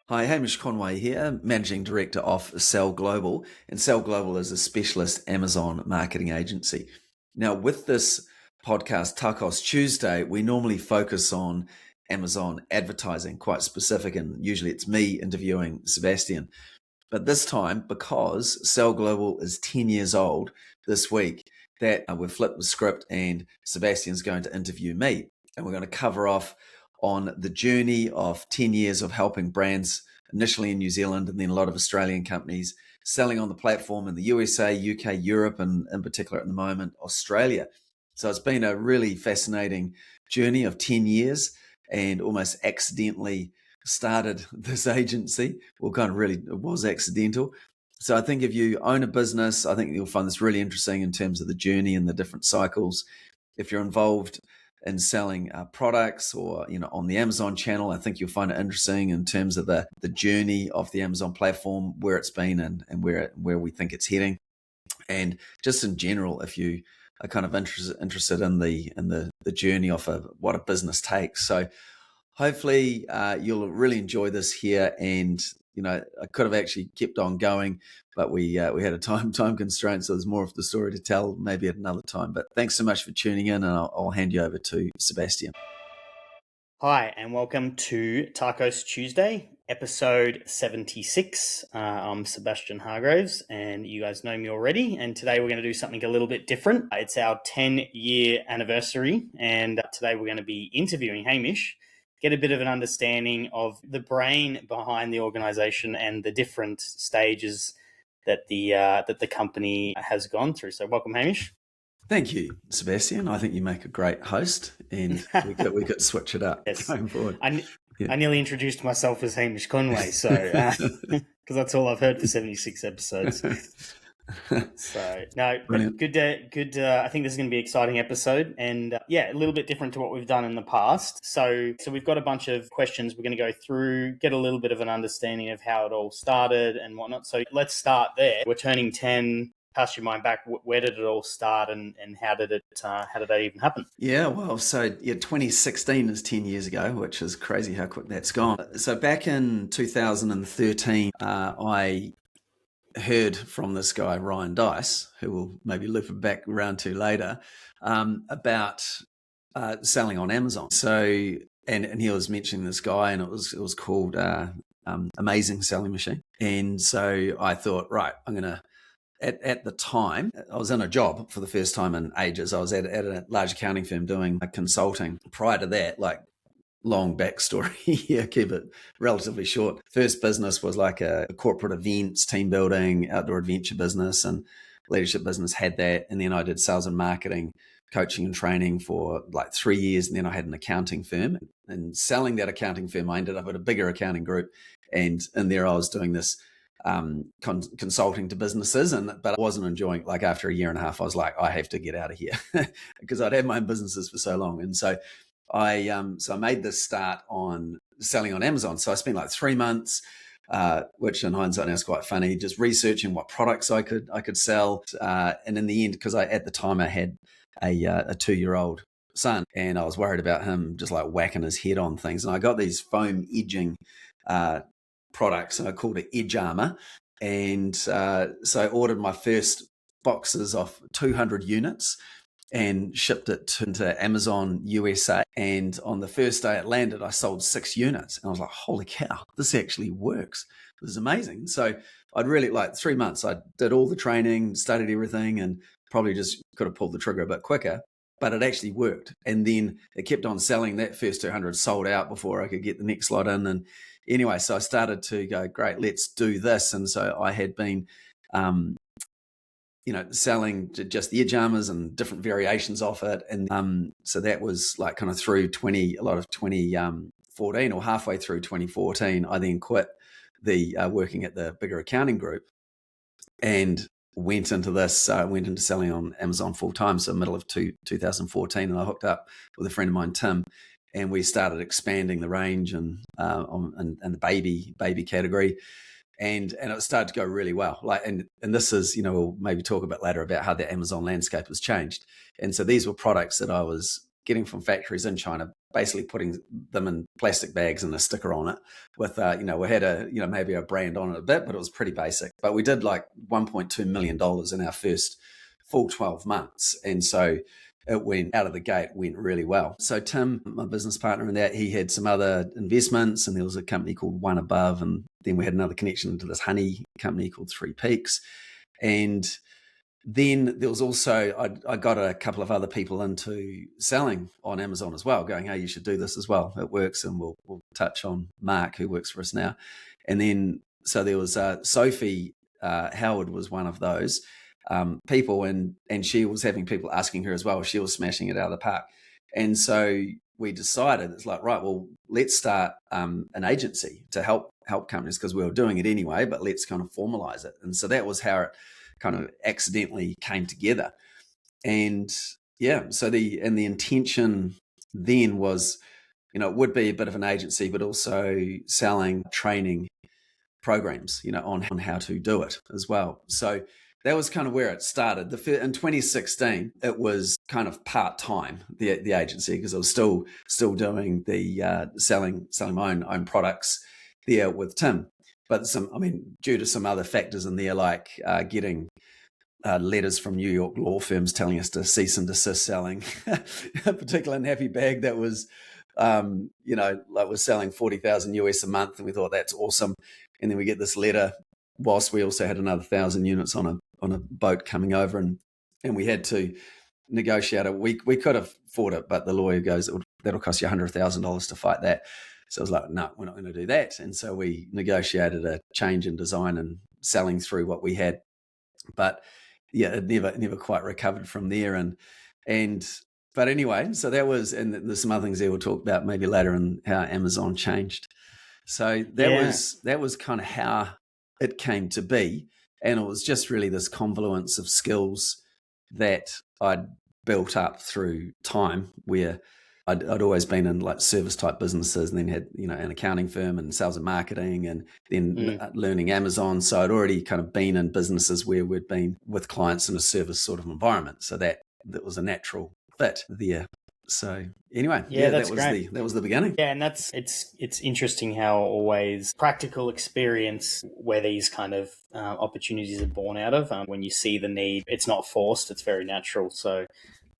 Hi, Hamish Conway here, Managing Director of Sell Global. And Sell Global is a specialist Amazon marketing agency. Now, with this podcast, TACOS Tuesday, we normally focus on Amazon advertising, quite specific, and usually it's me interviewing Sebastian. But this time, because Sell Global is 10 years old this week, that we've flipped the script and Sebastian's going to interview me. And we're going to cover off on the journey of 10 years of helping brands, initially in New Zealand and then a lot of Australian companies, selling on the platform in the USA, UK, Europe, and in particular at the moment, Australia. So it's been a really fascinating journey of 10 years and almost accidentally started this agency. Well, kind of really, it was accidental. So I think if you own a business, I think you'll find this really interesting in terms of the journey and the different cycles. If you're involved in selling products or on the Amazon channel, I think you'll find it interesting in terms of the journey of the Amazon platform, where it's been and where we think it's heading. And just in general, if you are kind of interested in the journey of what a business takes. So hopefully you'll really enjoy this here. And I could have actually kept on going, but we had a time constraint, so there's more of the story to tell maybe at another time. But thanks so much for tuning in, and I'll hand you over to Sebastian. Hi, and welcome to TACOS Tuesday, episode 76. I'm Sebastian Hargraves, and you guys know me already. And today we're going to do something a little bit different. It's our 10-year anniversary, and today we're going to be interviewing Hamish, get a bit of an understanding of the brain behind the organization and the different stages that the company has gone through. So welcome, Hamish. Thank you, Sebastian. I think you make a great host, and we could switch it up going forward. I nearly introduced myself as Hamish Conway, so because that's all I've heard for 76 episodes. So no, but good. I think this is going to be an exciting episode, and a little bit different to what we've done in the past. So we've got a bunch of questions we're going to go through, get a little bit of an understanding of how it all started and whatnot. So let's start there. We're turning 10. Cast your mind back. Where did it all start, and how did that even happen? Yeah, well, so 2016 is 10 years ago, which is crazy how quick that's gone. So back in 2013, I heard from this guy, Ryan Dice, who we'll maybe loop back around to later, about selling on Amazon. So, and he was mentioning this guy, and it was called Amazing Selling Machine. And so I thought, right, I'm going to, at the time, I was in a job for the first time in ages. I was at a large accounting firm doing consulting. Prior to that, like, long backstory here, keep it relatively short. First business was like a corporate events, team building, outdoor adventure business, and leadership business had that. And then I did sales and marketing, coaching and training for like 3 years. And then I had an accounting firm. And selling that accounting firm, I ended up at a bigger accounting group. And in there I was doing this consulting to businesses, but I wasn't enjoying it. Like after a year and a half, I was like, I have to get out of here because I'd had my own businesses for so long. And so I made this start on selling on Amazon. So I spent like 3 months, which in hindsight now is quite funny, just researching what products I could sell. And in the end, because at the time I had a 2-year-old son, and I was worried about him just like whacking his head on things. And I got these foam edging products, and I called it Edge Armor. And so I ordered my first boxes of 200 units and shipped it into Amazon USA. And on the first day it landed, I sold 6 units. And I was like, holy cow, this actually works. It was amazing. So I'd really, like 3 months, I did all the training, studied everything, and probably just could have pulled the trigger a bit quicker, but it actually worked. And then it kept on selling. That first 200 sold out before I could get the next lot in. And anyway, so I started to go, great, let's do this. And so I had been, selling just the edge armors and different variations of it. And so that was like kind of through 2014 or halfway through 2014. I then quit the working at the bigger accounting group and went into selling on Amazon full time. So middle of 2014, and I hooked up with a friend of mine, Tim, and we started expanding the range and the baby category. And it started to go really well. And this is, we'll maybe talk a bit later about how the Amazon landscape has changed. And so these were products that I was getting from factories in China, basically putting them in plastic bags and a sticker on it with, we had maybe a brand on it a bit, but it was pretty basic. But we did like $1.2 million in our first full 12 months. And so it went out of the gate, went really well. So Tim, my business partner in that, he had some other investments, and there was a company called One Above, and then we had another connection to this honey company called Three Peaks. And then there was also, I got a couple of other people into selling on Amazon as well, going, hey, you should do this as well. It works. And we'll touch on Mark, who works for us now. And then, so there was Sophie Howard was one of those people, and she was having people asking her as well. She was smashing it out of the park. And so we decided, it's like, right, well, let's start an agency to help companies, because we were doing it anyway, but let's kind of formalize it. And so that was how it kind of accidentally came together. And yeah, so the intention then was, it would be a bit of an agency, but also selling training programs, on how to do it as well. So that was kind of where it started. In 2016, it was kind of part-time, the agency, because I was still doing the selling my own products there with Tim. But due to some other factors in there, like getting letters from New York law firms telling us to cease and desist selling a particular nappy bag that was, was selling 40,000 US a month, and we thought that's awesome. And then we get this letter whilst we also had another 1,000 units on a boat coming over, and we had to negotiate it. We could afford it, but the lawyer goes, that'll cost you $100,000 to fight that. So I was like, no, we're not going to do that. And so we negotiated a change in design and selling through what we had. But yeah, it never quite recovered from there. But anyway, so that was, and there's some other things there we'll talk about maybe later, and how Amazon changed. So that was kind of how it came to be. And it was just really this confluence of skills that I'd built up through time, where I'd always been in like service type businesses, and then had, an accounting firm and sales and marketing, and then learning Amazon. So I'd already kind of been in businesses where we'd been with clients in a service sort of environment. So that was a natural fit there. So anyway, that's great. That was the beginning. Yeah, and it's interesting how always practical experience where these kind of opportunities are born out of. When you see the need, it's not forced; it's very natural. So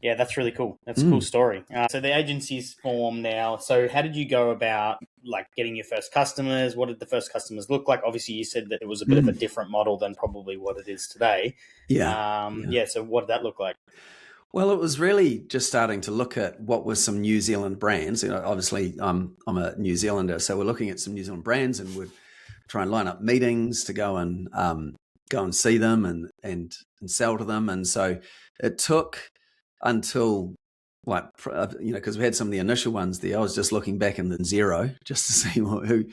yeah, that's really cool. That's a cool story. So the agency's formed now. So how did you go about like getting your first customers? What did the first customers look like? Obviously, you said that it was a bit of a different model than probably what it is today. Yeah. So what did that look like? Well, it was really just starting to look at what were some New Zealand brands. Obviously, I'm a New Zealander, so we're looking at some New Zealand brands, and would try and line up meetings to go and see them and sell to them. And so it took until because we had some of the initial ones there. I was just looking back in the zero just to see who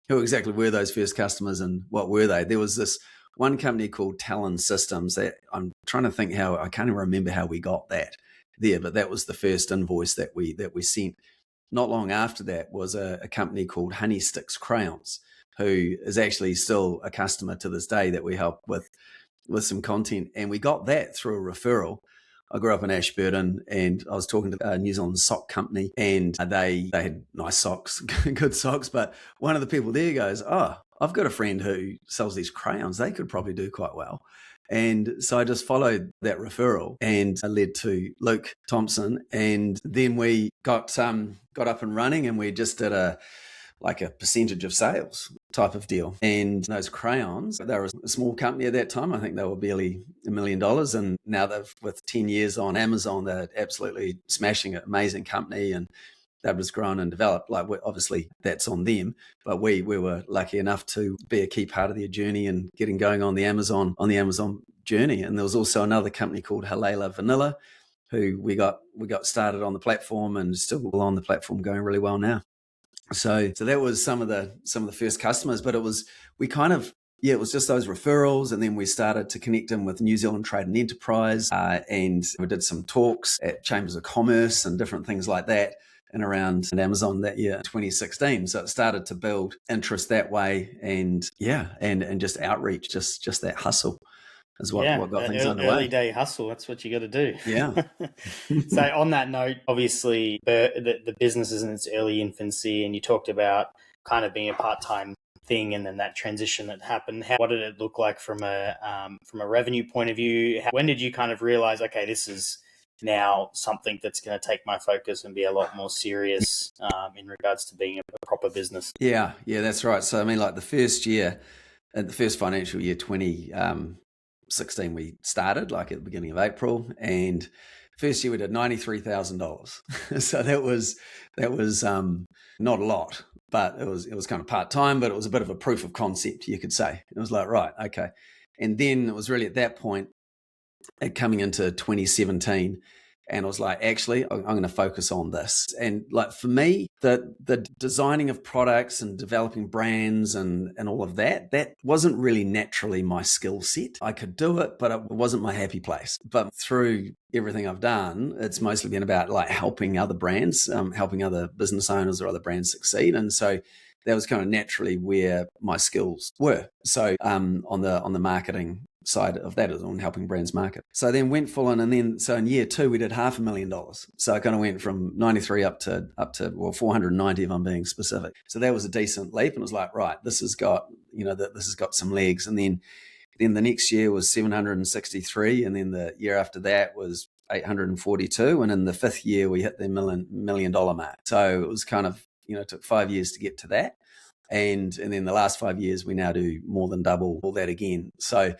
exactly were those first customers and what were they. There was this one company called Talon Systems that I'm trying to think how, I can't even remember how we got that there, but that was the first invoice that we sent. Not long after that was a company called Honey Sticks Crayons, who is actually still a customer to this day that we help with some content. And we got that through a referral. I grew up in Ashburton, and I was talking to a New Zealand sock company, and they had nice socks, good socks. But one of the people there goes, oh, I've got a friend who sells these crayons. They could probably do quite well. And so I just followed that referral, and it led to Luke Thompson. And then we got up and running, and we just did a percentage of sales type of deal. And those crayons, they were a small company at that time. I think they were barely $1 million. And now with 10 years on Amazon, they're absolutely smashing it. Amazing company. And they've just grown and developed. Obviously that's on them, but we were lucky enough to be a key part of their journey and getting going on the Amazon journey. And there was also another company called Halela Vanilla, who we got started on the platform, and still on the platform, going really well now. So that was some of the first customers, but it was just those referrals. And then we started to connect them with New Zealand Trade and Enterprise, and we did some talks at Chambers of Commerce and different things like that, and around Amazon that year, 2016. So it started to build interest that way, and just outreach, just that hustle. is what got things underway. Early day hustle. That's what you got to do. Yeah. So on that note, obviously the business is in its early infancy, and you talked about kind of being a part-time thing, and then that transition that happened. What did it look like from a revenue point of view? When did you kind of realize, okay, this is now something that's going to take my focus and be a lot more serious in regards to being a proper business? Yeah, that's right. So I mean, like the first financial year, 2016, we started like at the beginning of April, and first year we did $93,000. So that was not a lot, but it was kind of part-time, but it was a bit of a proof of concept, you could say. It was like, right, okay. And then it was really at that point, coming into 2017, and I was like, actually, I'm going to focus on this. And like for me, the designing of products and developing brands and all of that wasn't really naturally my skill set. I could do it, but it wasn't my happy place. But through everything I've done, it's mostly been about like helping other brands, helping other business owners or other brands succeed. And so that was kind of naturally where my skills were. So on the marketing side of that is on helping brands market. So then went full on, and then so in year 2 we did $500,000. So I kind of went from 93 up to 490 if I'm being specific. So that was a decent leap, and it was like, right, this has got some legs. And then the next year was 763, and then the year after that was 842, and in the 5th year we hit the $1 million mark. So it was kind of, it took 5 years to get to that. And then the last 5 years, we now do more than double all that again. So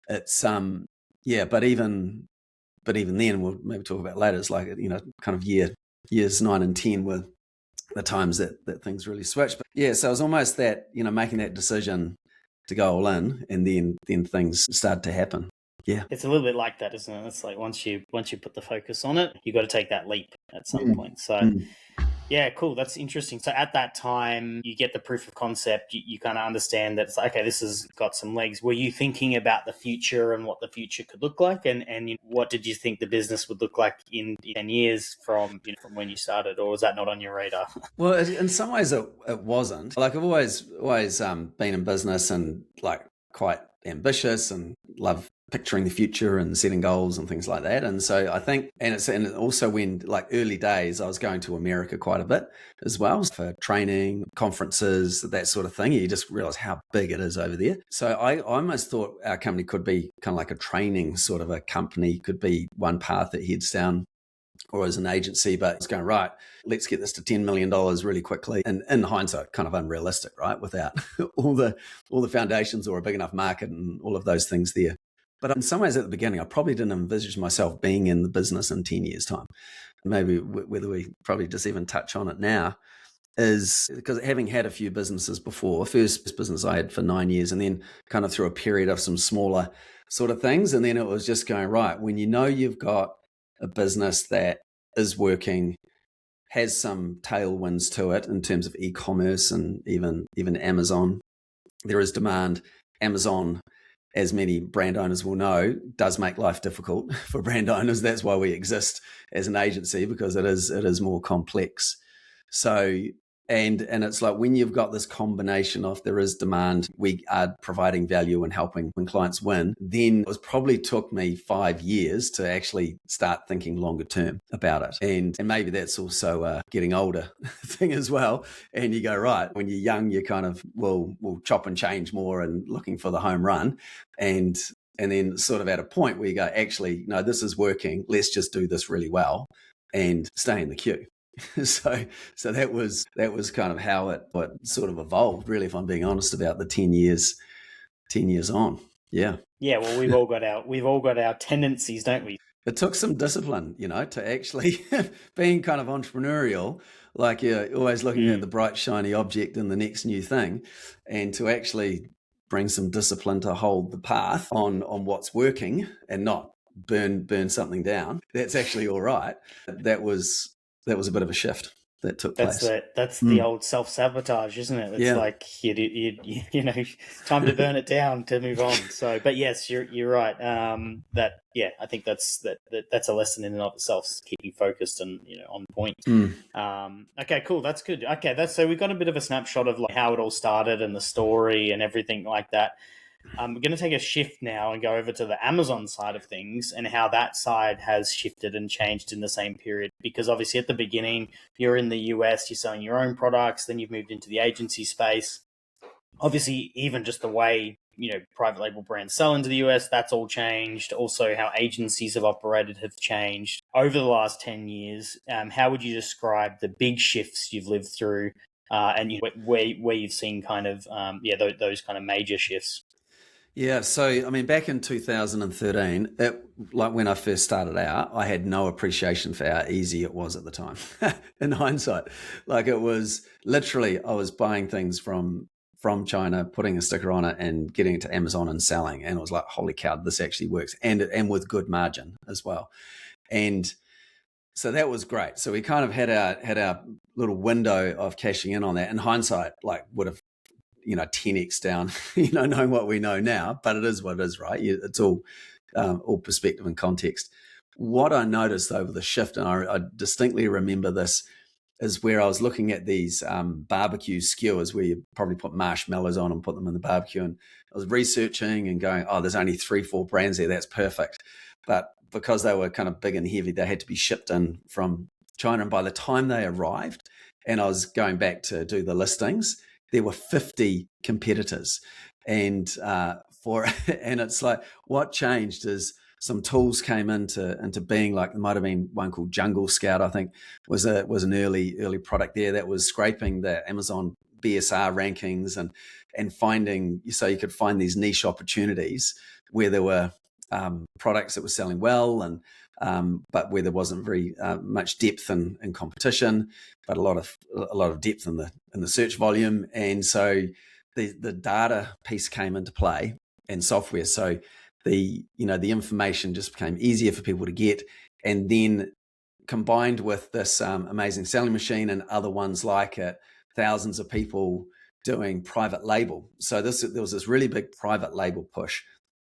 it's, but even then, we'll maybe talk about later, it's like, kind of years 9 and 10 were the times that things really switched. But yeah, so it was almost that, making that decision to go all in, and then things started to happen. Yeah. It's a little bit like that, isn't it? It's like once you put the focus on it, you got to take that leap at some point. So yeah, cool. That's interesting. So at that time, you get the proof of concept. You kind of understand that it's like, okay, this has got some legs. Were you thinking about the future and what the future could look like? And what did you think the business would look like in 10 years from when you started? Or was that not on your radar? Well, in some ways it wasn't. Like I've always been in business and like quite ambitious and love picturing the future and setting goals and things like that. And so I think, and also when like early days, I was going to America quite a bit as well for training, conferences, that sort of thing. You just realize how big it is over there. So I almost thought our company could be kind of like a training sort of a company, could be one path that heads down, or as an agency, but it's going, right, let's get this to $10 million really quickly. And in hindsight, kind of unrealistic, right? Without all the foundations or a big enough market and all of those things there. But in some ways at the beginning, I probably didn't envisage myself being in the business in 10 years' time. Maybe whether we probably just even touch on it now is because having had a few businesses before, first business I had for 9 years, and then kind of through a period of some smaller sort of things. And then it was just going, right, when you've got a business that is working, has some tailwinds to it in terms of e-commerce and even Amazon, there is demand. Amazon, as many brand owners will know, does make life difficult for brand owners. That's why we exist as an agency, because it is more complex. So, and it's like when you've got this combination of there is demand, we are providing value and helping when clients win, then it probably took me 5 years to actually start thinking longer term about it. And maybe that's also a getting older thing as well. And you go, right, when you're young, you kind of will chop and change more and looking for the home run. And then sort of at a point where you go, actually, no, this is working. Let's just do this really well and stay in the queue. So that was kind of how it sort of evolved, really, if I'm being honest, about the 10 years on. Yeah. Yeah. Well, we've all got our tendencies, don't we? It took some discipline, to actually being kind of entrepreneurial, like you're always looking at the bright, shiny object and the next new thing, and to actually bring some discipline to hold the path on what's working and not burn something down. That's actually all right. That was a bit of a shift that took place. That's the old self-sabotage, isn't it? It's like you time to burn it down to move on. So, but yes, you're right. I think that's a lesson in and of itself, keeping focused and on point. Okay, cool. That's good. Okay, so we got a bit of a snapshot of like how it all started and the story and everything like that. We're going to take a shift now and go over to the Amazon side of things and how that side has shifted and changed in the same period. Because obviously at the beginning, you're in the US, you're selling your own products, then you've moved into the agency space. Obviously, even just the way, private label brands sell into the US, that's all changed. Also, how agencies have operated have changed over the last 10 years. How would you describe the big shifts you've lived through and where you've seen kind of, those kind of major shifts? Yeah, so I mean, back in 2013, like when I first started out, I had no appreciation for how easy it was at the time. In hindsight, like it was literally, I was buying things from China, putting a sticker on it, and getting it to Amazon and selling, and it was like, holy cow, this actually works, and with good margin as well, and so that was great. So we kind of had our little window of cashing in on that. In hindsight, like would have 10x down, knowing what we know now, but it is what it is, right? It's all perspective and context. What I noticed over the shift, and I distinctly remember this, is where I was looking at these barbecue skewers where you probably put marshmallows on and put them in the barbecue. And I was researching and going, oh, there's only 3-4 brands there. That's perfect. But because they were kind of big and heavy, they had to be shipped in from China. And by the time they arrived, and I was going back to do the listings, there were 50 competitors, and and it's like what changed is some tools came into being. Like there might have been one called Jungle Scout, I think was an early product there that was scraping the Amazon BSR rankings and finding, so you could find these niche opportunities where there were products that were selling well and but where there wasn't very much depth in competition, but a lot of depth in the search volume. And so the data piece came into play and software. So the information just became easier for people to get, and then combined with this amazing selling machine and other ones like it, thousands of people doing private label. So there was this really big private label push.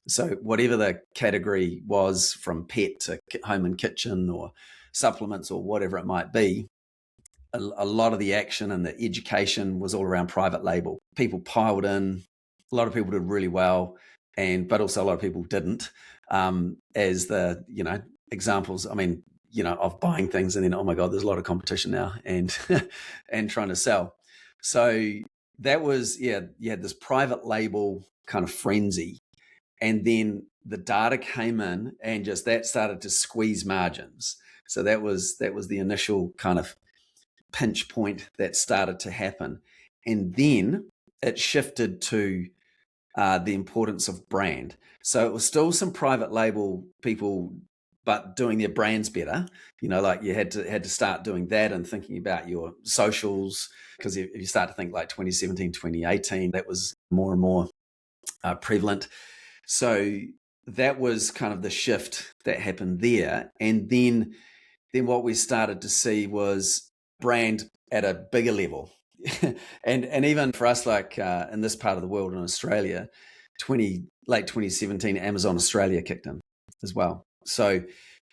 So whatever the category was, from pet to home and kitchen or supplements or whatever it might be, a lot of the action and the education was all around private label. People piled in. A lot of people did really well, but also a lot of people didn't. As the examples, I mean, of buying things and then, oh my God, there's a lot of competition now, and and trying to sell. So that was, you had this private label kind of frenzy. And then the data came in and just that started to squeeze margins. So that was the initial kind of pinch point that started to happen. And then it shifted to the importance of brand. So it was still some private label people, but doing their brands better. Like you had to start doing that and thinking about your socials, because if you start to think like 2017, 2018, that was more and more prevalent. So that was kind of the shift that happened there. And then what we started to see was brand at a bigger level. and even for us, like in this part of the world in Australia, late 2017, Amazon Australia kicked in as well. So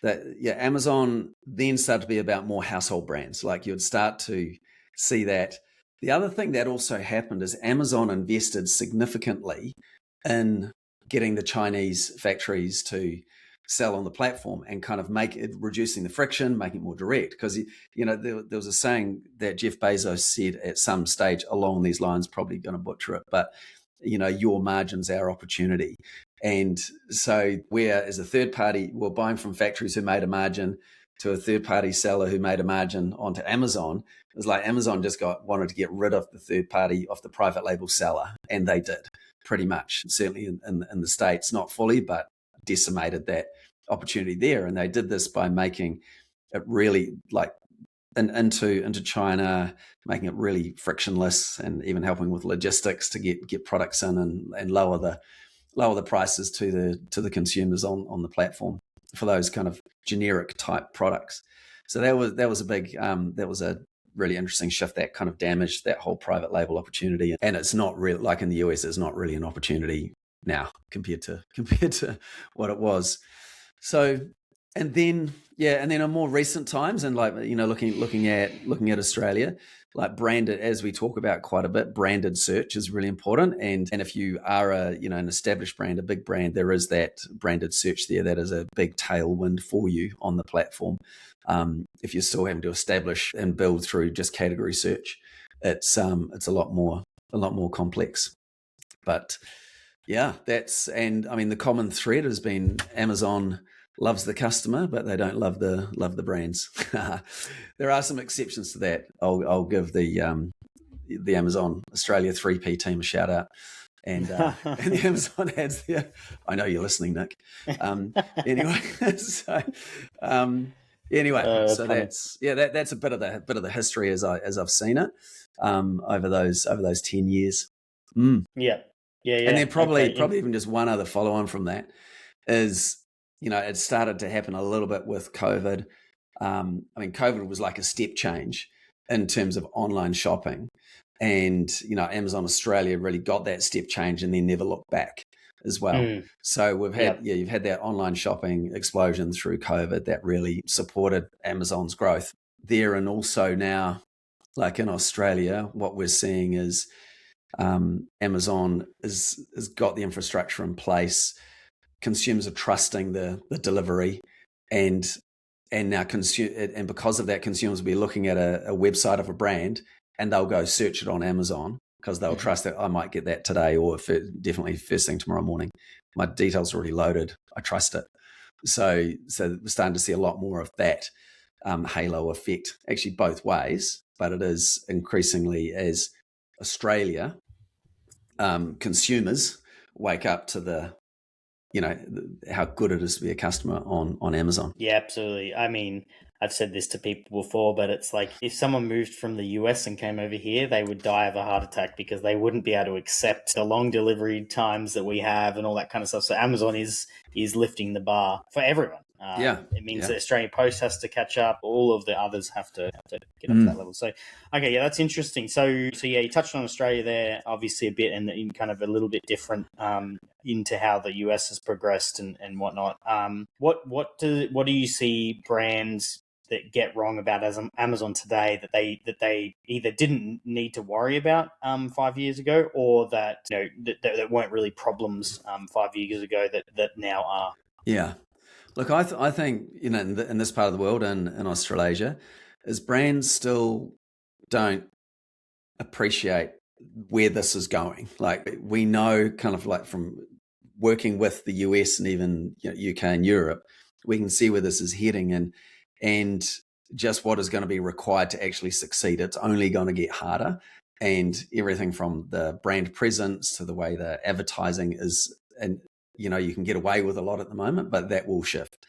Amazon then started to be about more household brands. Like you would start to see that. The other thing that also happened is Amazon invested significantly in getting the Chinese factories to sell on the platform and kind of reducing the friction, making it more direct. Because, there was a saying that Jeff Bezos said at some stage along these lines, probably going to butcher it, but, your margin's our opportunity. And so where as a third party, we're buying from factories who made a margin to a third party seller who made a margin onto Amazon. It was like Amazon just wanted to get rid of the third party, of the private label seller. And they did. Pretty much, certainly in the States, not fully, but decimated that opportunity there. And they did this by making it really like into China, making it really frictionless, and even helping with logistics to get products in and lower the prices to the consumers on the platform for those kind of generic type products. So that was a big that was a really interesting shift that kind of damaged that whole private label opportunity. And it's not really, like in the US, it's not really an opportunity now compared to what it was. So, and then in more recent times, and like, looking at Australia, like branded, as we talk about quite a bit, branded search is really important. And if you are an established brand, a big brand, there is that branded search there. That is a big tailwind for you on the platform. If you're still having to establish and build through just category search, it's a lot more complex. But yeah, and I mean, the common thread has been Amazon loves the customer, but they don't love the brands. There are some exceptions to that. I'll give the Amazon Australia 3P team a shout out, and the Amazon ads there. I know you're listening, Nick. Anyway, so that's a bit of the history as I've seen it over those 10 years. Yeah. And then probably even just one other follow on from that is, it started to happen a little bit with COVID. I mean, COVID was like a step change in terms of online shopping. And, Amazon Australia really got that step change and then never looked back as well. So we've had, you've had that online shopping explosion through COVID that really supported Amazon's growth there. And also now, like in Australia, what we're seeing is Amazon has got the infrastructure in place. Consumers are trusting the delivery, and now and because of that, consumers will be looking at a website of a brand and they'll go search it on Amazon because they'll trust that I might get that today or definitely first thing tomorrow morning. My details are already loaded. I trust it. So we're starting to see a lot more of that halo effect, actually both ways, but it is increasingly as Australia consumers wake up to how good it is to be a customer on Amazon. Yeah, absolutely. I mean, I've said this to people before, but it's like if someone moved from the US and came over here, they would die of a heart attack because they wouldn't be able to accept the long delivery times that we have and all that kind of stuff. So Amazon is lifting the bar for everyone. It means that Australian Post has to catch up. All of the others have to get up to that level. So, okay, yeah, that's interesting. So yeah, you touched on Australia there, obviously a bit, and in kind of a little bit different into how the US has progressed and whatnot. What do you see brands that get wrong about as Amazon today that they either didn't need to worry about 5 years ago, or that that weren't really problems 5 years ago that now are? Yeah. Look, I think, in this part of the world, in Australasia, is brands still don't appreciate where this is going. Like, we know kind of like from working with the US and even UK and Europe, we can see where this is heading and just what is going to be required to actually succeed. It's only going to get harder, and everything from the brand presence to the way the advertising is, and you can get away with a lot at the moment, but that will shift.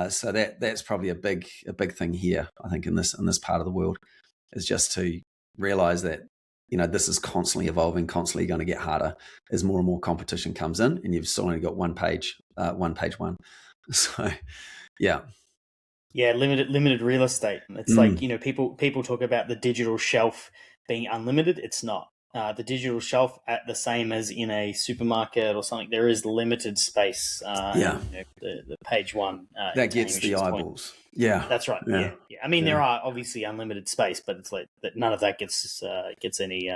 So that's probably a big thing here, I think, in this part of the world, is just to realize that this is constantly evolving, constantly going to get harder as more and more competition comes in, and you've still only got one page one. So yeah. Yeah, limited real estate. It's like, people talk about the digital shelf being unlimited. It's not. The digital shelf, at the same as in a supermarket or something, there is limited space. The page one that gets the eyeballs. Point. Yeah, that's right. Yeah. I mean, there are obviously unlimited space, but it's like that none of that gets any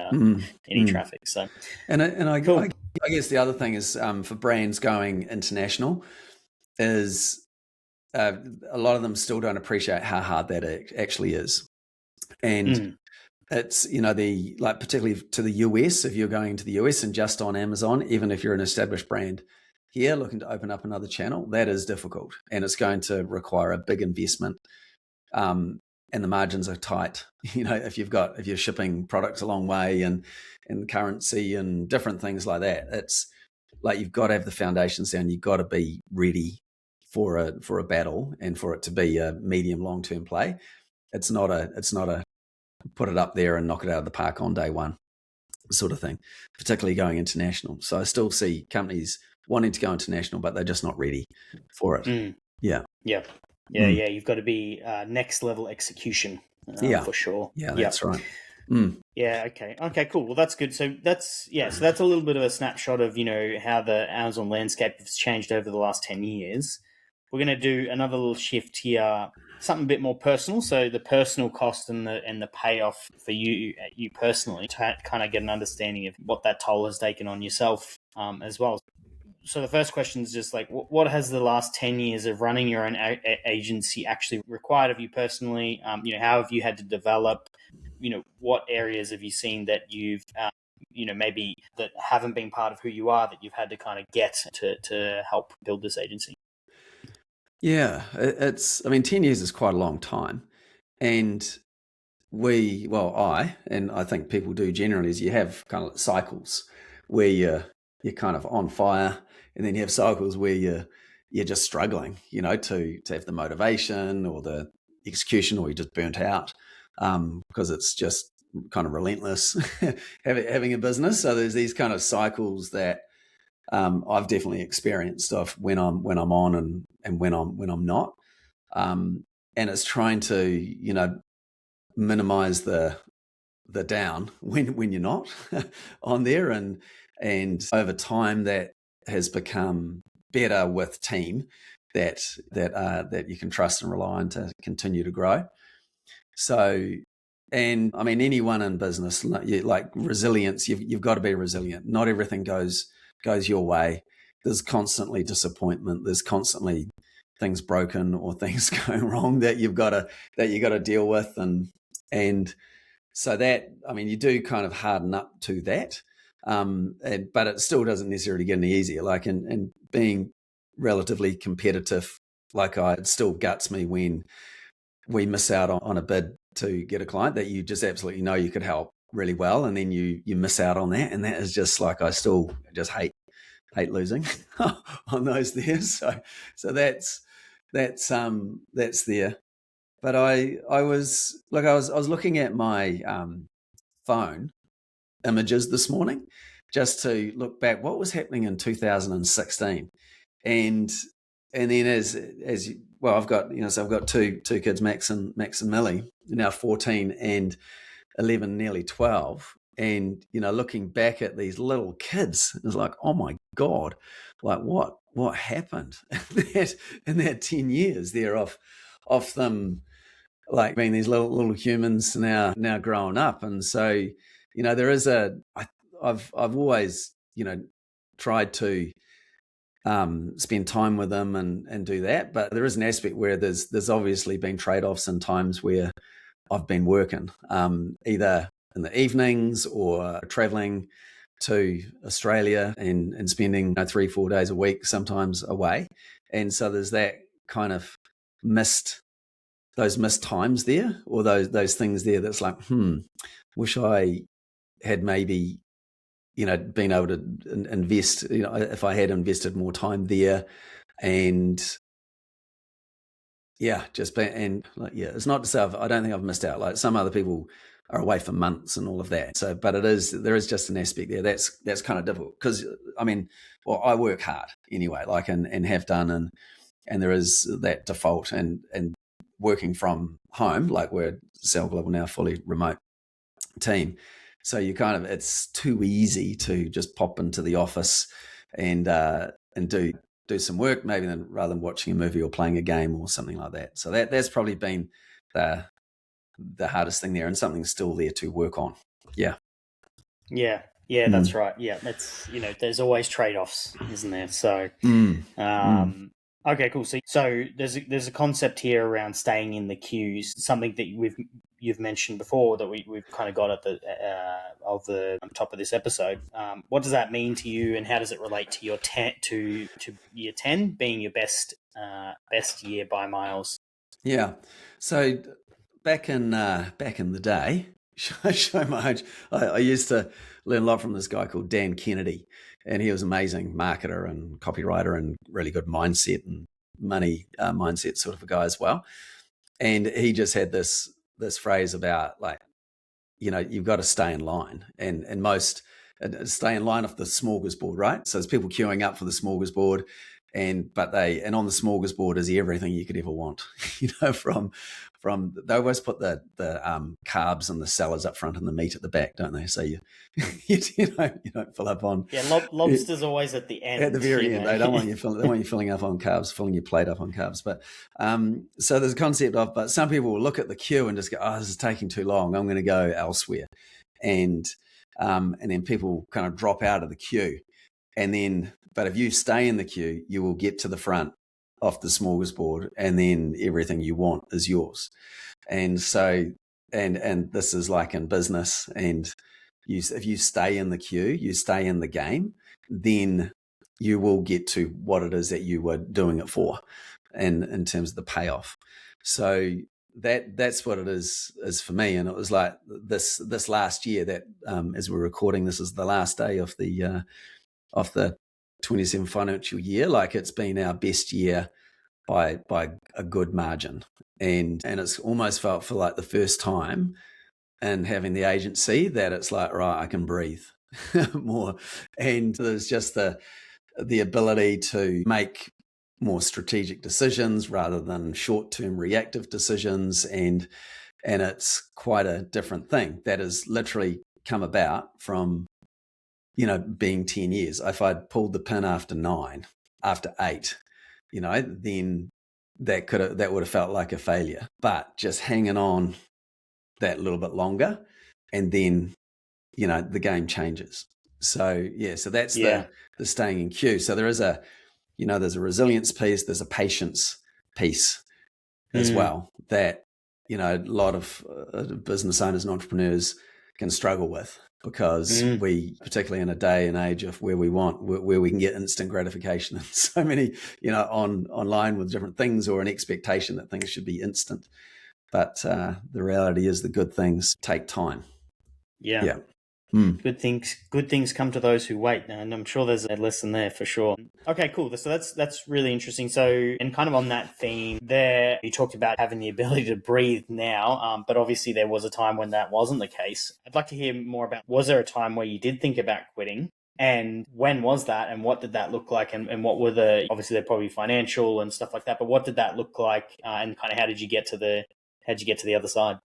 traffic. So, I cool. I guess the other thing is for brands going international is a lot of them still don't appreciate how hard that actually is, and. It's, particularly to the US, if you're going to the US and just on Amazon, even if you're an established brand here looking to open up another channel, that is difficult. And it's going to require a big investment. And the margins are tight. If you're shipping products a long way and currency and different things like that, it's like you've got to have the foundations down. You've got to be ready for a battle and for it to be a medium long-term play. It's not a put it up there and knock it out of the park on day one sort of thing, particularly going international. So I still see companies wanting to go international, but they're just not ready for it. Yeah. You've got to be next level execution for sure. Yeah, that's right. Yeah. Okay, cool. Well, that's good. So that's a little bit of a snapshot of, how the Amazon landscape has changed over the last 10 years. We're going to do another little shift here something a bit more personal. So the personal cost and the payoff for you personally, to kind of get an understanding of what that toll has taken on yourself as well. So the first question is just like, what has the last 10 years of running your own agency actually required of you personally? How have you had to develop? What areas have you seen that you've maybe that haven't been part of who you are, that you've had to kind of get to help build this agency? Yeah, 10 years is quite a long time. And I think people do generally, is you have kind of cycles where you're kind of on fire, and then you have cycles where you're just struggling, to have the motivation or the execution, or you're just burnt out because it's just kind of relentless having a business. So there's these kind of cycles that I've definitely experienced of when I'm on and when I'm not, and it's trying to minimize the down when you're not on there, and over time that has become better with team that you can trust and rely on to continue to grow. So, and I mean, anyone in business, like resilience, you've got to be resilient. Not everything goes your way. There's constantly disappointment. There's constantly things broken or things going wrong that you've got to deal with, and so that, I mean, you do kind of harden up to that, but it still doesn't necessarily get any easier. Like, and being relatively competitive, it still guts me when we miss out on a bid to get a client that you just absolutely know you could help really well, and then you miss out on that, and that is just like, I still just hate losing on those there. So that's there. But I was looking at my phone images this morning just to look back what was happening in 2016, and then as well, I've got so I've got two kids, Max and Millie, now 14 and 11, nearly 12, and looking back at these little kids, it's like, oh my God, like what happened in that 10 years there of them, like being these little humans now growing up. And so there is I've always tried to spend time with them and do that, but there is an aspect where there's obviously been trade-offs and times where I've been working either in the evenings or traveling to Australia and spending 3-4 days a week sometimes away, and so there's that kind of missed times there, or those things there that's like, wish I had maybe been able to invest, if I had invested more time there. And it's not to say I don't think I've missed out. Like some other people are away for months and all of that. So, but there is just an aspect there that's kind of difficult, because I work hard anyway, like and have done, and there is that default, and working from home, like we're Cell Global now, fully remote team. So you it's too easy to just pop into the office and do some work, maybe rather than watching a movie or playing a game or something like that. So that's probably been the hardest thing there, and something still there to work on. Yeah. That's right. Yeah, that's there's always trade-offs, isn't there? So okay, cool. So there's a concept here around staying in the queues, something that you've mentioned before that we've kind of got at the top of this episode. What does that mean to you, and how does it relate to your to year 10 being your best year by miles? Yeah. So back in the day, show my age, I used to learn a lot from this guy called Dan Kennedy, and he was an amazing marketer and copywriter and really good mindset and money mindset sort of a guy as well. And he just had this phrase about, like, you've got to stay in line, and most stay in line off the smorgasbord, right? So there's people queuing up for the smorgasbord, and on the smorgasbord is everything you could ever want. From they always put the carbs and the salads up front and the meat at the back, don't they? So you don't fill up on lobster's always at the end. At the very end, they don't want you filling up on carbs, filling your plate up on carbs. But so there's a concept of, but some people will look at the queue and just go, "Oh, this is taking too long. I'm going to go elsewhere," and then people kind of drop out of the queue, but if you stay in the queue, you will get to the front off the smorgasbord, and then everything you want is yours. And so, and this is like in business, and if you stay in the queue, you stay in the game, then you will get to what it is that you were doing it for, and in terms of the payoff. So that's what it is for me. And it was like this last year that as we're recording, this is the last day of the 27 financial year. Like, it's been our best year by a good margin, and it's almost felt for like the first time in having the agency that it's like, right, I can breathe more, and there's just the ability to make more strategic decisions rather than short-term reactive decisions, and it's quite a different thing that has literally come about from being 10 years. If I'd pulled the pin after 9, after 8, then that would have felt like a failure. But just hanging on that little bit longer, and then the game changes. So that's the staying in queue. So there is there's a resilience piece, there's a patience piece as well that a lot of business owners and entrepreneurs can struggle with, because we, particularly in a day and age of where we can get instant gratification, and so many online with different things, or an expectation that things should be instant. But the reality is the good things take time. Yeah. Good things come to those who wait, and I'm sure there's a lesson there for sure. Okay, cool. So that's really interesting. So, and kind of on that theme there, you talked about having the ability to breathe now, but obviously there was a time when that wasn't the case. I'd like to hear more about, was there a time where you did think about quitting, and when was that, and what did that look like, and what were obviously they're probably financial and stuff like that, but what did that look like, and kind of how did you get to the other side?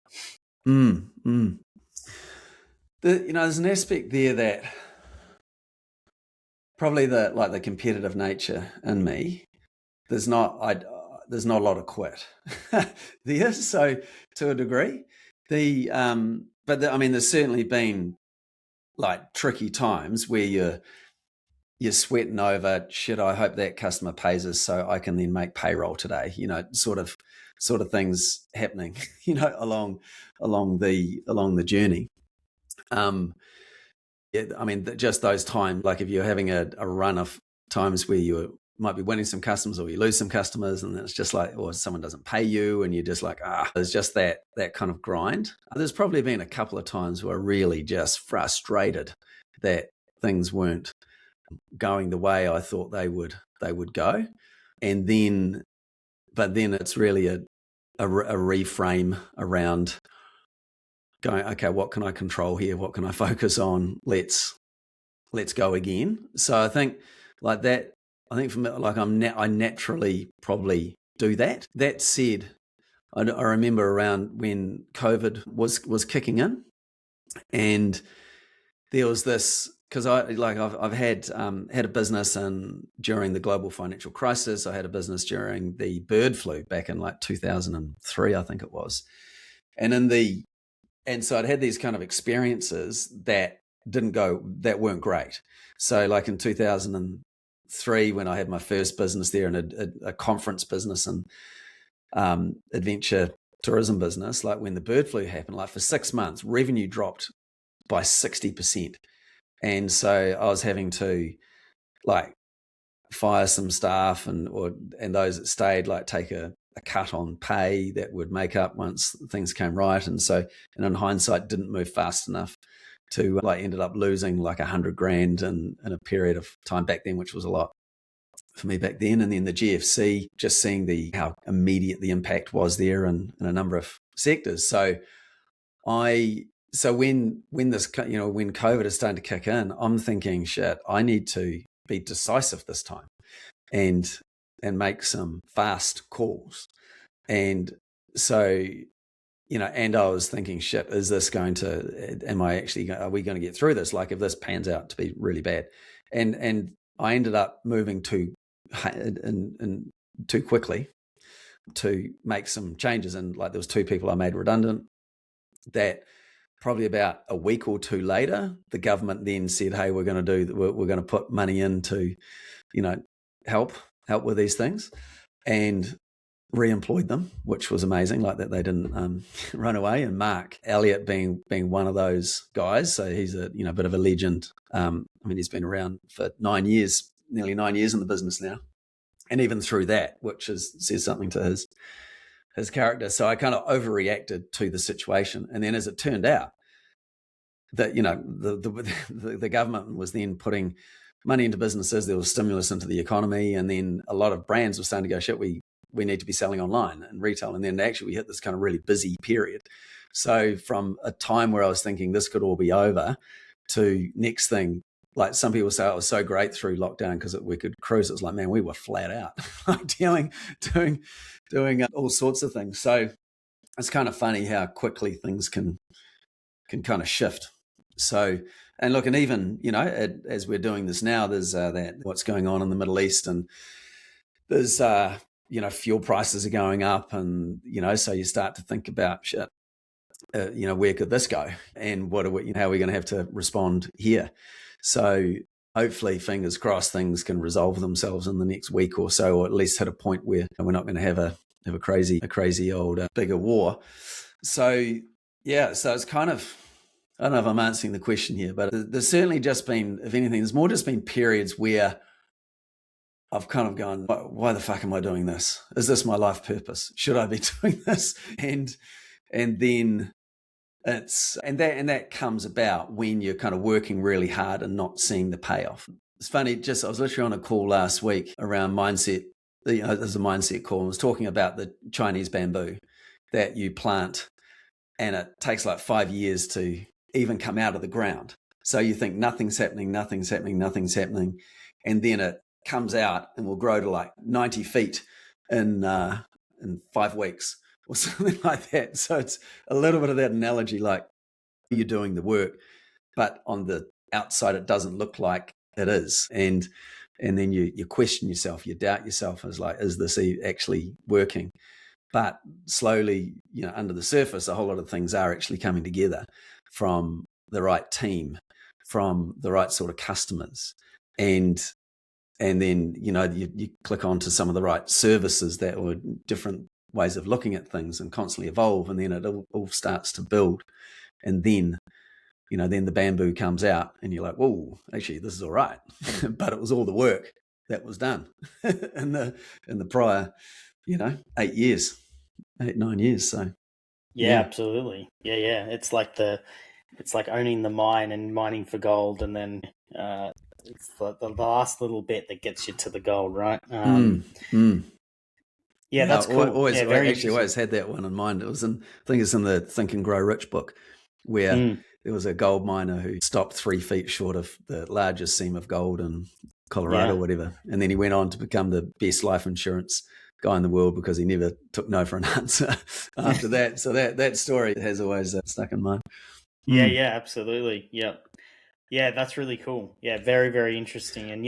There's an aspect there that probably the competitive nature in me. There's not a lot of quit there. So to a degree, there's certainly been like tricky times where you're sweating over, shit, I hope that customer pays us so I can then make payroll today. Sort of things happening, along the journey. Just those times, like if you're having a run of times where you might be winning some customers, or you lose some customers, and it's just like, or someone doesn't pay you, and you're just like, there's just that kind of grind. There's probably been a couple of times where I really just frustrated that things weren't going the way I thought they would go, but then it's really a reframe around going, okay, what can I control here? What can I focus on? Let's go again. So I think like that, for me, like I naturally probably do that. That said, I remember around when COVID was kicking in, and there was this, because I've had a business during the global financial crisis. I had a business during the bird flu back in like 2003, I think it was, and so I'd had these kind of experiences that weren't great. So like in 2003, when I had my first business there, and a conference business and adventure tourism business, like when the bird flu happened, like for 6 months, revenue dropped by 60%. And so I was having to like fire some staff, and those that stayed, like take a cut on pay that would make up once things came right. And in hindsight, didn't move fast enough to ended up losing like $100,000 in a period of time back then, which was a lot for me back then. And then the GFC, just seeing how immediate the impact was there in a number of sectors. So when this, when COVID is starting to kick in, I'm thinking, shit, I need to be decisive this time. and make some fast calls. And so, and I was thinking, shit, is this are we going to get through this? Like, if this pans out to be really bad, and I ended up moving too quickly to make some changes. And like, there was 2 people I made redundant. That probably about a week or 2 later, the government then said, hey, we're going to put money into, help with these things, and re-employed them, which was amazing. Like that, they didn't run away. And Mark Elliott being one of those guys, so he's a bit of a legend. He's been around for 9 years, nearly 9 years in the business now, and even through that, which says something to his character. So I kind of overreacted to the situation, and then as it turned out, that the government was then putting money into businesses. There was stimulus into the economy, and then a lot of brands were starting to go, shit, we need to be selling online and retail. And then actually we hit this kind of really busy period. So from a time where I was thinking this could all be over to next thing, like some people say, it was so great through lockdown because we could cruise. It was like, man, we were flat out doing all sorts of things. So it's kind of funny how quickly things can kind of shift. So, and look, and even, as we're doing this now, there's that what's going on in the Middle East, and there's, fuel prices are going up, and, so you start to think about, shit, where could this go? And how are we going to have to respond here? So hopefully, fingers crossed, things can resolve themselves in the next week or so, or at least hit a point where we're not going to have a crazy old bigger war. So, yeah, so it's kind of, I don't know if I'm answering the question here, but there's certainly just been, if anything, there's more just been periods where I've kind of gone, why the fuck am I doing this? Is this my life purpose? Should I be doing this? And then that comes about when you're kind of working really hard and not seeing the payoff. It's funny, I was literally on a call last week around mindset. There's a mindset call. I was talking about the Chinese bamboo that you plant, and it takes like 5 years to even come out of the ground. So you think nothing's happening. And then it comes out and will grow to like 90 feet in 5 weeks or something like that. So it's a little bit of that analogy, like you're doing the work, but on the outside, it doesn't look like it is. And then you question yourself, you doubt yourself as like, is this actually working? But slowly, under the surface, a whole lot of things are actually coming together, from the right team, from the right sort of customers. And then, you click onto some of the right services that were different ways of looking at things and constantly evolve. And then it all starts to build. And then, then the bamboo comes out and you're like, whoa, actually, this is all right. But it was all the work that was done in the prior, 8 9 years. So yeah, absolutely. Yeah. It's like owning the mine and mining for gold, and then it's the last little bit that gets you to the gold, right? Yeah, that's cool. I always had that one in mind. It was I think it's in the Think and Grow Rich book, where there was a gold miner who stopped 3 feet short of the largest seam of gold in Colorado, or whatever. And then he went on to become the best life insurance guy in the world because he never took no for an answer after that. So that story has always stuck in mind. Yeah, absolutely. Yeah, that's really cool. Yeah, very, very interesting. And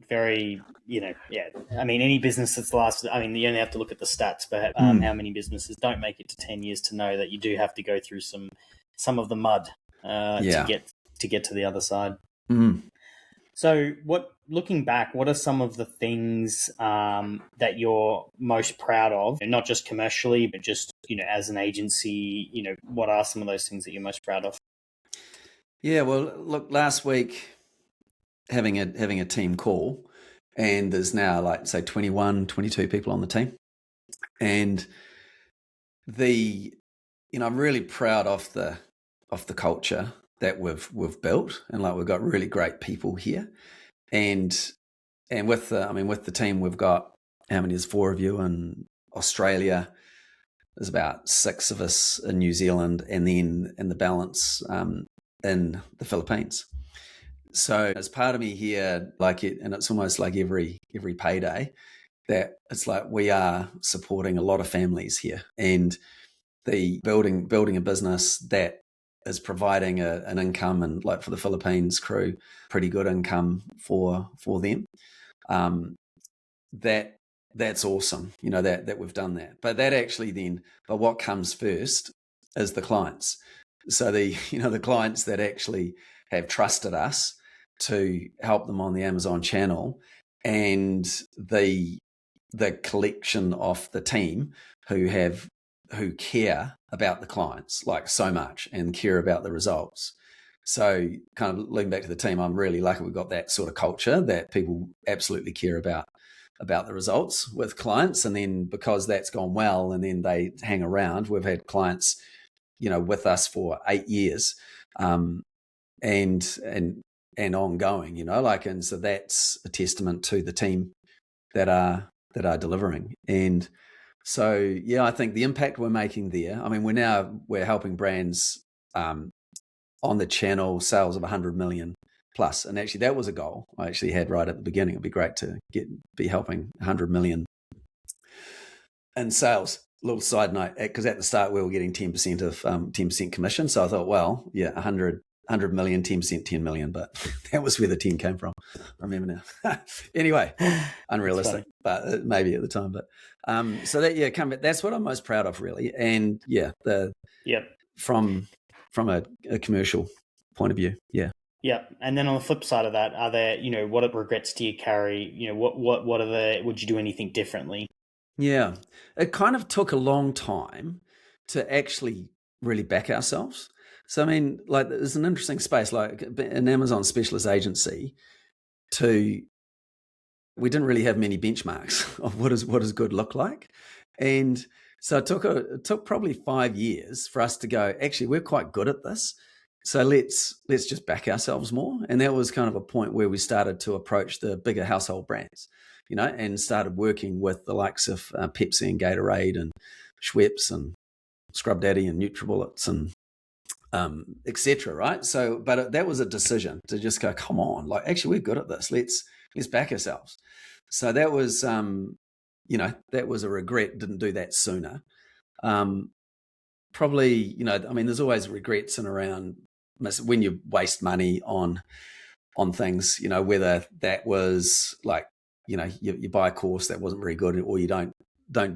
very, any business that's you only have to look at the stats, but how many businesses don't make it to 10 years to know that you do have to go through some of the mud to get to the other side. So looking back, what are some of the things that you're most proud of, and not just commercially, but just, as an agency, what are some of those things that you're most proud of? Yeah, well, look, last week having a team call, and there's now like say 21, 22 people on the team, and I'm really proud of the culture that we've built, and like we've got really great people here, and with the team we've got, how many? There's 4 of you in Australia. There's about 6 of us in New Zealand, and then in the balance in the Philippines. So as part of me here, like it, and it's almost like every payday, that it's like we are supporting a lot of families here, and the building a business that is providing an income, and like for the Philippines crew, pretty good income for them. That's awesome, that we've done that. But that actually but what comes first is the clients. So the clients that actually have trusted us to help them on the Amazon channel, and the collection of the team who care about the clients like so much and care about the results. So kind of looking back to the team, I'm really lucky we've got that sort of culture that people absolutely care about the results with clients. And then because that's gone well and then they hang around, we've had clients, with us for 8 years, and ongoing, and so that's a testament to the team that are delivering. And so, yeah, I think the impact we're making there, I mean, we're helping brands on the channel, sales of 100 million plus. And actually that was a goal I actually had right at the beginning. It'd be great to be helping 100 million in sales. Little side note, because at the start we were getting 10% of 10% commission. So I thought, well, yeah, 100 million, 10%, 10 million, but that was where the 10 came from. I remember now. Anyway, unrealistic, but maybe at the time. But so that, yeah, that's what I'm most proud of, really. And yeah, from a commercial point of view, yeah. Yeah, and then on the flip side of that, are there, what regrets do you carry? What are would you do anything differently? Yeah, it kind of took a long time to actually really back ourselves. So, I mean, like, there's an interesting space, like an Amazon specialist agency, we didn't really have many benchmarks of what does good look like. And so it took probably 5 years for us to go, actually, we're quite good at this. So let's just back ourselves more. And that was kind of a point where we started to approach the bigger household brands, and started working with the likes of Pepsi and Gatorade and Schweppes and Scrub Daddy and NutriBullets and etc. Right? So, but that was a decision to just go, come on, like, actually, we're good at this. Let's back ourselves. So that was, that was a regret. Didn't do that sooner. Probably, I mean, there's always regrets and around when you waste money on things, whether that was like, you buy a course that wasn't very good, or you don't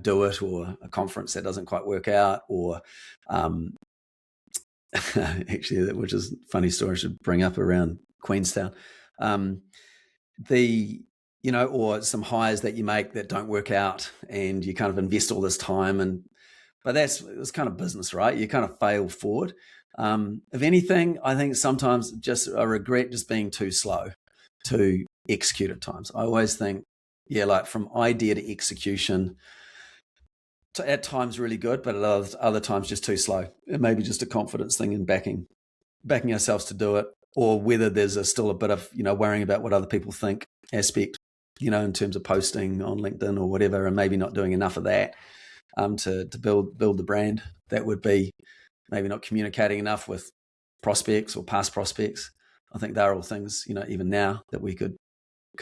do it, or a conference that doesn't quite work out, or actually, which is a funny story I should bring up around Queenstown, or some hires that you make that don't work out, and you kind of invest all this time, but it's kind of business, right? You kind of fail forward. If anything, I think sometimes just I regret just being too slow to execute at times. I always think, yeah, like from idea to execution, at times really good, but at other times just too slow. It may be just a confidence thing in backing ourselves to do it, or whether there's still a bit of, worrying about what other people think aspect, in terms of posting on LinkedIn or whatever, and maybe not doing enough of that to build the brand. That would be maybe not communicating enough with prospects or past prospects. I think they're all things, even now, that we could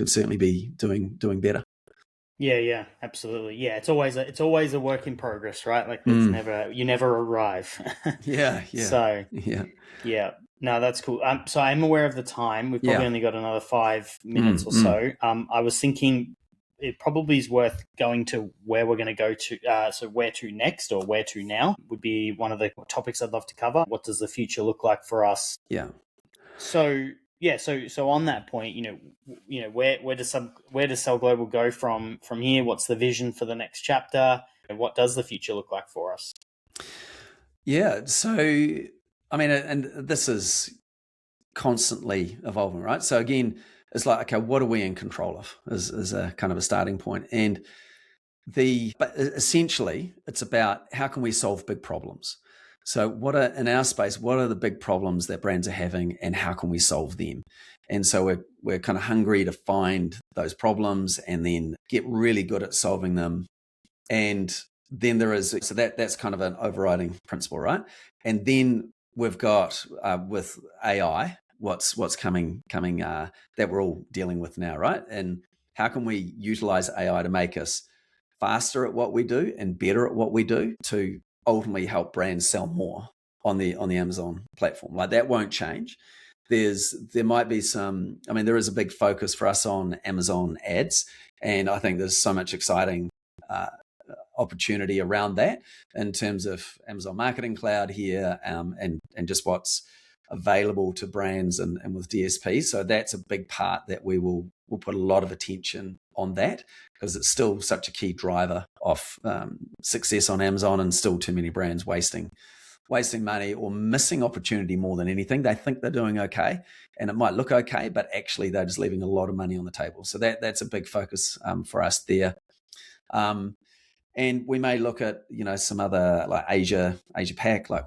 certainly be doing better. Yeah, absolutely. Yeah, it's always a work in progress, right? Like you never arrive. Yeah. So yeah. No, that's cool. So I'm aware of the time. We've probably only got another 5 minutes or so. I was thinking it probably is worth going to where we're going to go to. So where to next, or where to now, would be one of the topics I'd love to cover. What does the future look like for us? Yeah. So yeah, so on that point, where does Sell Global go from here? What's the vision for the next chapter? And what does the future look like for us? Yeah. So, I mean, and this is constantly evolving, right? So again, it's like, okay, what are we in control of is a kind of a starting point. And but essentially it's about how can we solve big problems? So in our space, what are the big problems that brands are having, and how can we solve them? And so we're kind of hungry to find those problems and then get really good at solving them. And then that's kind of an overriding principle, right? And then we've got with AI, what's coming that we're all dealing with now, right? And how can we utilize AI to make us faster at what we do and better at what we do to ultimately help brands sell more on the Amazon platform? Like, that won't change. There might be some, I mean, there is a big focus for us on Amazon ads, and I think there's so much exciting opportunity around that in terms of Amazon Marketing Cloud here, and just what's available to brands and with DSP. So that's a big part that we'll put a lot of attention on, that because it's still such a key driver of success on Amazon, and still too many brands wasting money or missing opportunity more than anything. They think they're doing okay and it might look okay, but actually they're just leaving a lot of money on the table. So that's a big focus for us there. And we may look at, some other like Asia Pac, like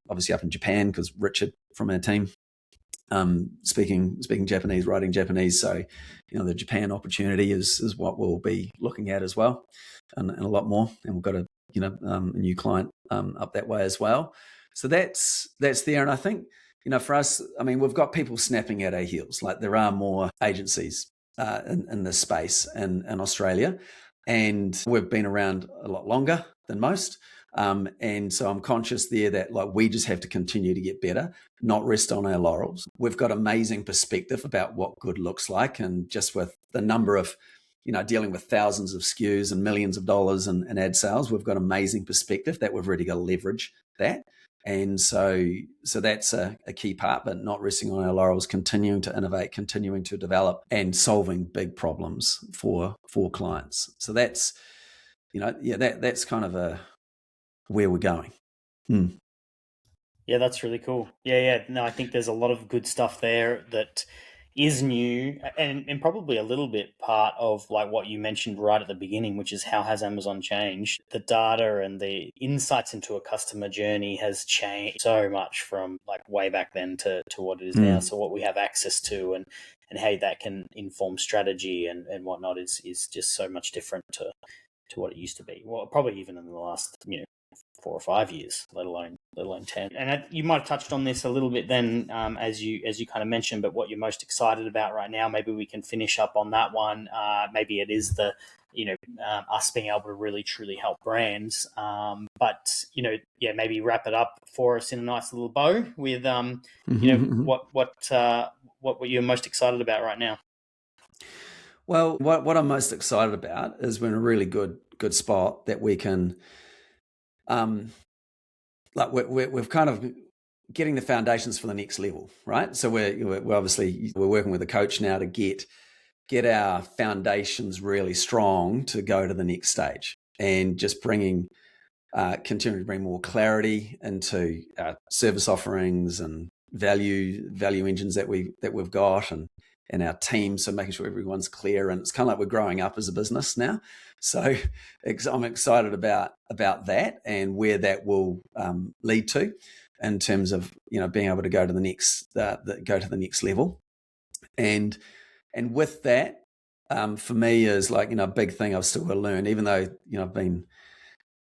obviously up in Japan, because Richard from our team speaking Japanese, writing Japanese. So, the Japan opportunity is what we'll be looking at as well, and a lot more. And we've got a new client up that way as well. So that's there. And I think, for us, I mean, we've got people snapping at our heels. Like, there are more agencies in this space in Australia. And we've been around a lot longer than most. And so I'm conscious there that, like, we just have to continue to get better, not rest on our laurels. We've got amazing perspective about what good looks like. And just with the number of, dealing with thousands of SKUs and millions of dollars in ad sales, we've got amazing perspective that we've really got to leverage that. And so that's a key part, but not resting on our laurels, continuing to innovate, continuing to develop, and solving big problems for clients. So that's, that's kind of where we're going. Yeah, that's really cool. Yeah. No, I think there's a lot of good stuff there that is new, and probably a little bit part of like what you mentioned right at the beginning, which is how has Amazon changed? The data and the insights into a customer journey has changed so much from like way back then to what it is now. So what we have access to and how that can inform strategy and whatnot is just so much different to what it used to be. Well, probably even in the last 4 or 5 years, let alone 10. And you might have touched on this a little bit then, as you kind of mentioned, but what you're most excited about right now, maybe we can finish up on that one. Maybe it is the, us being able to really truly help brands. But maybe wrap it up for us in a nice little bow with, what you're most excited about right now. Well, what I'm most excited about is we're in a really good spot that we can, like we've kind of getting the foundations for the next level, right? So we're obviously working with a coach now to get our foundations really strong to go to the next stage, and just continuing to bring more clarity into our service offerings and value engines that we've got and our team. So making sure everyone's clear, and it's kind of like we're growing up as a business now. So I'm excited about that and where that will lead to in terms of being able to go to the next level, and with that, for me is like a big thing I've still got to learn, even though I've been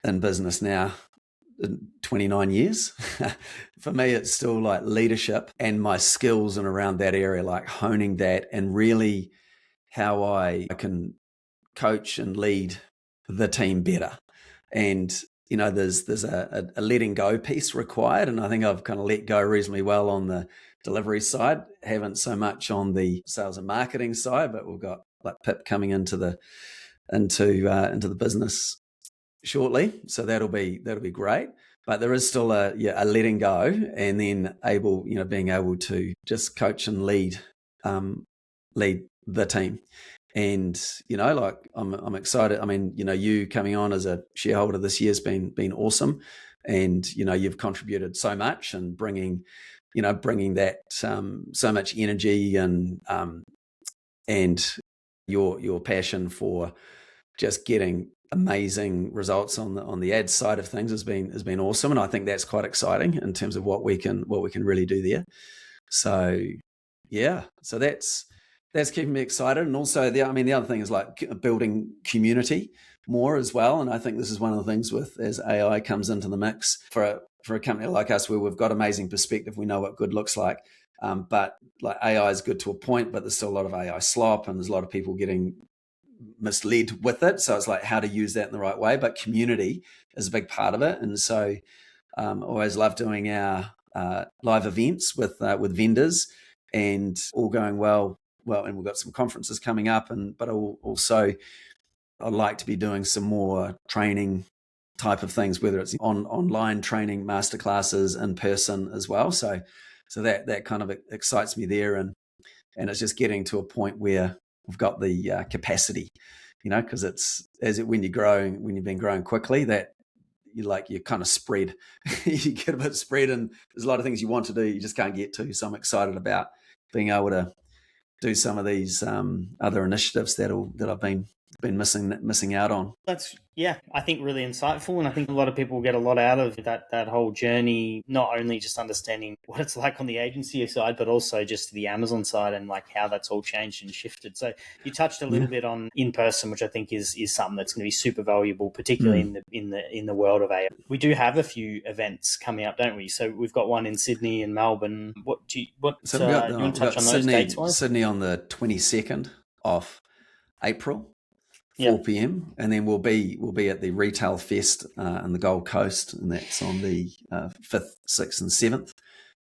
in business now 29 years. For me, it's still like leadership and my skills and around that area, like honing that and really how I can coach and lead the team better. And there's a letting go piece required, and I think I've kind of let go reasonably well on the delivery side. Haven't so much on the sales and marketing side, but we've got like Pip coming into the business shortly, so that'll be great. But there is still a letting go, and then being able to just coach and lead the team. And like I'm excited. I mean, you coming on as a shareholder this year's been awesome, and you've contributed so much and bringing that so much energy and your passion for just getting amazing results on the ads side of things has been awesome, and I think that's quite exciting in terms of what we can really do there. So so that's keeping me excited. And also the other thing is like building community more as well. And I think this is one of the things as AI comes into the mix for a company like us, where we've got amazing perspective, we know what good looks like. But like AI is good to a point, but there's still a lot of AI slop, and there's a lot of people getting misled with it. So it's like how to use that in the right way. But community is a big part of it, and so always love doing our live events with vendors, and all going well. And we've got some conferences coming up, but also I'd like to be doing some more training type of things, whether it's online training, masterclasses, in person as well. So that kind of excites me there, and it's just getting to a point where we've got the capacity, because when you've been growing quickly, that you're kind of spread. You get a bit spread, and there's a lot of things you want to do, you just can't get to. So I'm excited about being able to do some of these other initiatives that I've been missing out on. That's, I think really insightful, and I think a lot of people get a lot out of that whole journey, not only just understanding what it's like on the agency side, but also just the Amazon side and like how that's all changed and shifted. So you touched a little bit on in person, which I think is something that's going to be super valuable, particularly in the world of AI. We do have a few events coming up, don't we? So we've got one in Sydney and Melbourne. You want to touch on those dates? Sydney on the 22nd of April. 4 p.m. and then we'll be at the Retail Fest in the Gold Coast, and that's on the 5th, 6th, and 7th,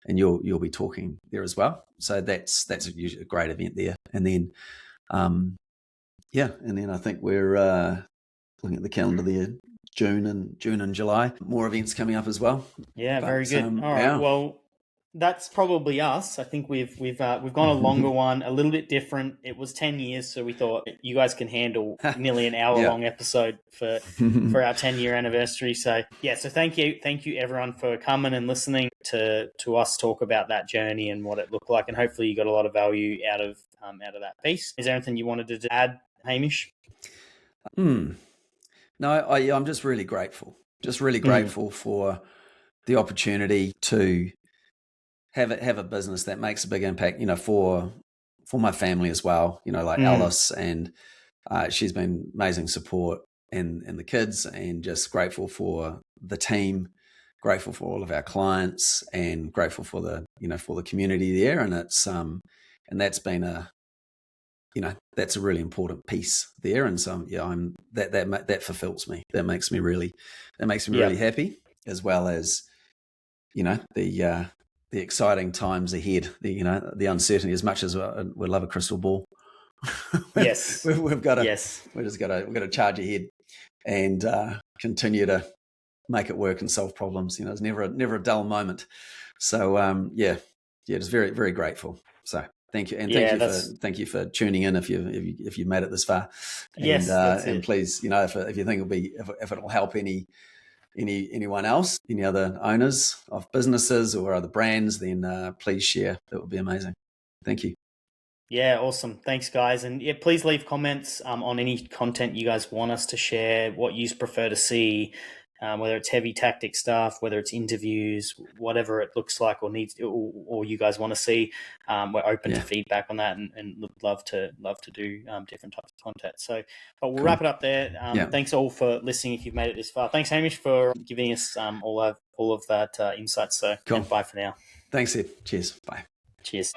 and you'll be talking there as well. So that's a great event there. And then and then I think we're looking at the calendar there, June and July, more events coming up as well. Very good. All right, well, that's probably us. I think we've gone a longer one, a little bit different. It was 10 years, so we thought you guys can handle nearly an hour-long episode for our 10-year anniversary. So so thank you everyone for coming and listening to us talk about that journey and what it looked like, and hopefully you got a lot of value out of that piece. Is there anything you wanted to add, Hamish? No, I'm just really grateful. Just really grateful for the opportunity to have a business that makes a big impact, for my family as well, like Alice, and she's been amazing support, and the kids, and just grateful for the team, grateful for all of our clients, and grateful for the community there. And it's and that's been that's a really important piece there. And so I'm that fulfills me. That makes me really happy, as well as the exciting times ahead, the uncertainty. As much as we love a crystal ball, yes, we've got to charge ahead and continue to make it work and solve problems. It's never a dull moment. So just very, very grateful. So thank you, and thank you for tuning in if you've made it this far. Yes, and please, if you think if it'll help anyone else, any other owners of businesses or other brands, then please share. That would be amazing. Thank you. Yeah, awesome. Thanks, guys. And please leave comments on any content you guys want us to share, what you prefer to see, whether it's heavy tactic stuff, whether it's interviews, whatever it looks like or needs, or you guys want to see. We're open to feedback on that, and love to do different types of content. So, but we'll wrap it up there. Thanks all for listening. If you've made it this far, thanks Hamish for giving us all of that insight. So, and bye for now. Thanks, Ed. Cheers. Bye. Cheers.